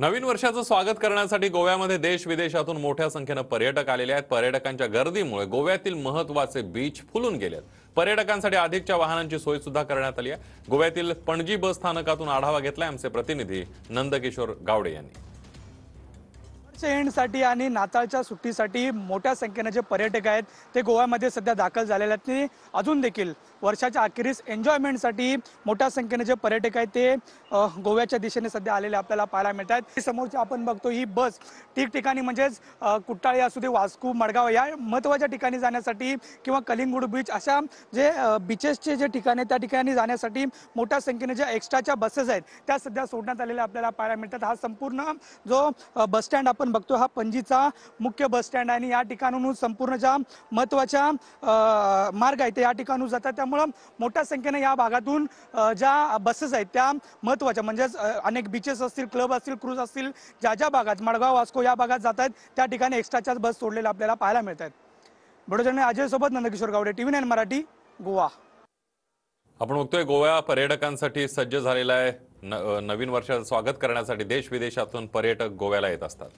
नवीन वर्षाचं स्वागत करण्यासाठी गोव्यामध्ये देश विदेशातून मोठ्या संख्येने पर्यटक आलेले आहेत। पर्यटकांच्या गर्दीमुळे गोव्यातील महत्त्वाचे बीच फुलून गेलेत। पर्यटकांसाठी अधिकच्या वाहनांची सोय सुद्धा करण्यात आली आहे। गोव्यातील पणजी बस स्थानकातून आढावा घेतलाय आमचे प्रतिनिधी नंदकिशोर गावडे यांनी। एंडसाठी आणि नाताळच्या सुट्टीसाठी मोठ्या संख्येने जे पर्यटक आहेत ते गोव्यामध्ये सध्या दाखल झालेले आहेत। ते अजून देखील वर्षाच्या अखेरीस एन्जॉयमेंटसाठी मोठ्या संख्येने जे पर्यटक आहेत ते गोव्याच्या दिशेने सध्या आलेले आपल्याला पाहायला मिळतात। समोरची आपण बघतो ही बस ठिकठिकाणी म्हणजेच कुट्टाळी असू दे, वास्को, मडगाव या महत्त्वाच्या ठिकाणी जाण्यासाठी किंवा कलिंगूड बीच अशा जे बीचेसचे जे ठिकाण आहेत त्या ठिकाणी जाण्यासाठी मोठ्या संख्येने ज्या एक्स्ट्राच्या बसेस आहेत त्या सध्या सोडण्यात आलेल्या आपल्याला पाहायला मिळतात। हा संपूर्ण जो बस स्टँड आपण बघतो हा पणजीचा मुख्य बस स्टँड आहे आणि या ठिकाणाहून संपूर्ण ज्या महत्त्वाच्या मार्ग आहेत या ठिकाणाहून जातात। त्यामुळे मोठ्या संख्येने या भागातून ज्या बसेस आहेत त्या महत्त्वाच्या म्हणजेच अनेक बीचेस असतील, क्लब असतील, क्रूज असतील, ज्या भागात मडगाव, वास्को या भागात जात आहेत त्या ठिकाणी एक्स्ट्राच्याच बस सोडलेल्या आपल्याला पाहायला मिळतात। बडोजने अजय सोबत नंदकिशोर गावडे, TV9 मराठी, गोवा। आपण बघतोय गोवा पर्यटकांसाठी सज्ज झालेला आहे। नवीन वर्षाचं स्वागत करण्यासाठी देश विदेशातून पर्यटक गोव्याला येत असतात।